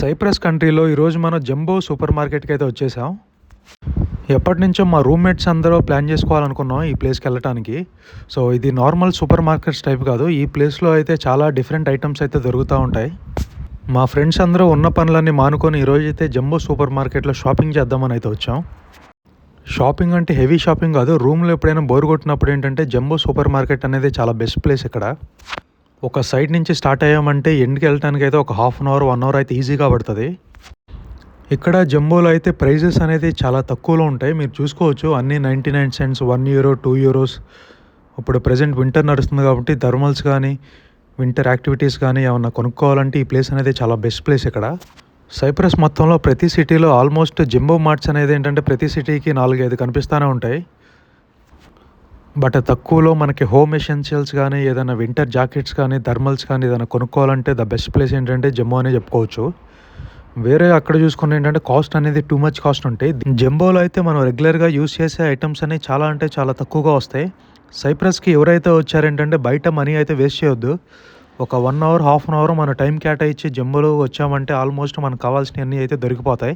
Cypress కంట్రీలో ఈరోజు మనం జంబో సూపర్ మార్కెట్కి అయితే వచ్చేసాం. ఎప్పటి నుంచో మా రూమ్మేట్స్ అందరూ ప్లాన్ చేసుకోవాలనుకున్నాం ఈ ప్లేస్కి వెళ్ళటానికి. సో ఇది నార్మల్ సూపర్ మార్కెట్స్ టైప్ కాదు. ఈ ప్లేస్లో అయితే చాలా డిఫరెంట్ ఐటమ్స్ అయితే దొరుకుతూ ఉంటాయి. మా ఫ్రెండ్స్ అందరూ ఉన్న పనులన్నీ మానుకొని ఈరోజు అయితే జంబో సూపర్ మార్కెట్లో షాపింగ్ చేద్దామని అయితే వచ్చాం. షాపింగ్ అంటే హెవీ షాపింగ్ కాదు. రూమ్లో ఎప్పుడైనా బోర్ కొట్టినప్పుడు ఏంటంటే జంబో సూపర్ మార్కెట్ అనేది చాలా బెస్ట్ ప్లేస్. ఇక్కడ ఒక సైడ్ నుంచి స్టార్ట్ అయ్యామంటే ఎండ్కి వెళ్ళటానికి అయితే ఒక హాఫ్ అన్ అవర్ 1 అవర్ అయితే ఈజీగా పడుతుంది. ఇక్కడ జంబోలో అయితే ప్రైజెస్ అనేది చాలా తక్కువలో ఉంటాయి. మీరు చూసుకోవచ్చు, అన్నీ 99 సెంట్స్, 1 యూరో, 2 యూరోస్. ఇప్పుడు ప్రజెంట్ వింటర్ నడుస్తుంది కాబట్టి థర్మల్స్ కానీ వింటర్ యాక్టివిటీస్ కానీ ఏమన్నా కొనుక్కోవాలంటే ఈ ప్లేస్ అనేది చాలా బెస్ట్ ప్లేస్. ఇక్కడ సైప్రస్ మొత్తంలో ప్రతి సిటీలో ఆల్మోస్ట్ జంబో మార్ట్స్ అనేది ఏంటంటే ప్రతి సిటీకి 4-5 కనిపిస్తూనే ఉంటాయి. బట్ తక్కువలో మనకి హోమ్ ఎసెన్షియల్స్ కానీ ఏదైనా వింటర్ జాకెట్స్ కానీ థర్మల్స్ కానీ ఏదైనా కొనుక్కోవాలంటే ద బెస్ట్ ప్లేస్ ఏంటంటే జంబో అనే చెప్పుకోవచ్చు. వేరే అక్కడ చూసుకుని ఏంటంటే కాస్ట్ అనేది టూ మచ్ కాస్ట్ ఉంటాయి. జంబోలో అయితే మనం రెగ్యులర్గా యూస్ చేసే ఐటమ్స్ అనేవి చాలా అంటే చాలా తక్కువగా వస్తాయి. సైప్రస్కి ఎవరైతే వచ్చారేంటంటే బయట మనీ అయితే వేస్ట్ చేయొద్దు. ఒక 1 అవర్, హాఫ్ అన్ అవర్ మన టైం కేటాయించి జంబోలో వచ్చామంటే ఆల్మోస్ట్ మనకు కావాల్సినవన్నీ అయితే దొరికిపోతాయి.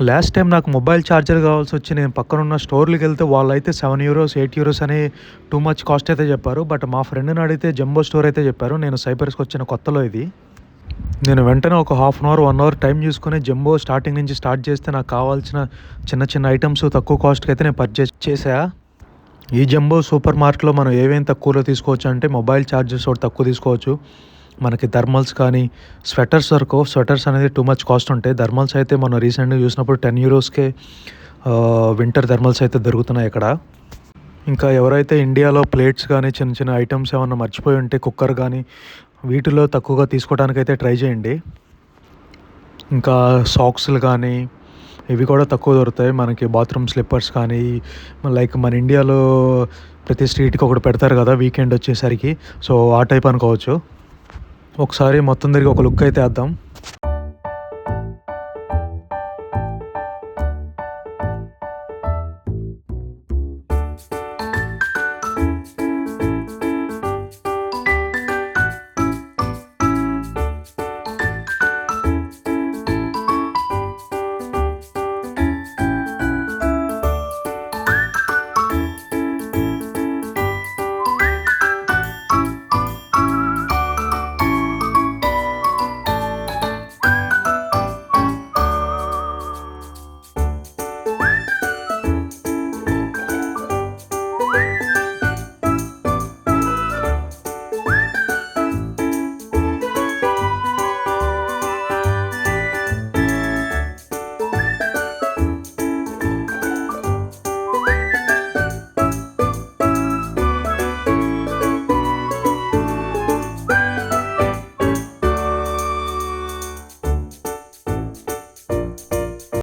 లాస్ట్ టైం నాకు మొబైల్ ఛార్జర్ కావాల్సి వచ్చి నేను పక్కనున్న స్టోర్కి వెళ్తే వాళ్ళు అయితే 7 యూరోస్, 8 యూరోస్ అని టూ మచ్ కాస్ట్ అయితే చెప్పారు. బట్ మా ఫ్రెండ్ని అడిగితే జంబో స్టోర్ అయితే చెప్పారు. నేను సైప్రస్కి వచ్చిన కొత్తలో ఇది. నేను వెంటనే ఒక half an hour, 1 hour time చూసుకుని జంబో స్టార్టింగ్ నుంచి స్టార్ట్ చేస్తే నాకు కావాల్సిన చిన్న చిన్న ఐటమ్స్ తక్కువ కాస్ట్కి అయితే నేను పర్చేస్ చేసా. ఈ జంబో సూపర్ మార్కెట్లో మనం ఏమేమి తక్కువలో తీసుకోవచ్చు అంటే మొబైల్ ఛార్జర్స్ ఒకటి తక్కువ తీసుకోవచ్చు. మనకి థర్మల్స్ కానీ స్వెటర్స్ వరకు, స్వెటర్స్ అనేది టూ మచ్ కాస్ట్ ఉంటాయి. థర్మల్స్ అయితే మనం రీసెంట్గా చూసినప్పుడు 10 యూరోస్కే వింటర్ థర్మల్స్ అయితే దొరుకుతున్నాయి ఇక్కడ. ఇంకా ఎవరైతే ఇండియాలో ప్లేట్స్ కానీ చిన్న చిన్న ఐటమ్స్ ఏమన్నా మర్చిపోయి ఉంటే కుక్కర్ కానీ వీటిలో తక్కువగా తీసుకోవడానికి అయితే ట్రై చేయండి. ఇంకా సాక్స్లు కానీ ఇవి కూడా తక్కువ దొరుకుతాయి. మనకి బాత్రూమ్ స్లిప్పర్స్ కానీ లైక్ మన ఇండియాలో ప్రతి స్ట్రీట్కి ఒకటి పెడతారు కదా వీకెండ్ వచ్చేసరికి. సో ఆ టైప్ అనుకోవచ్చు. ఒకసారి మొత్తం తిరిగి ఒక లుక్ అయితే వేద్దాం.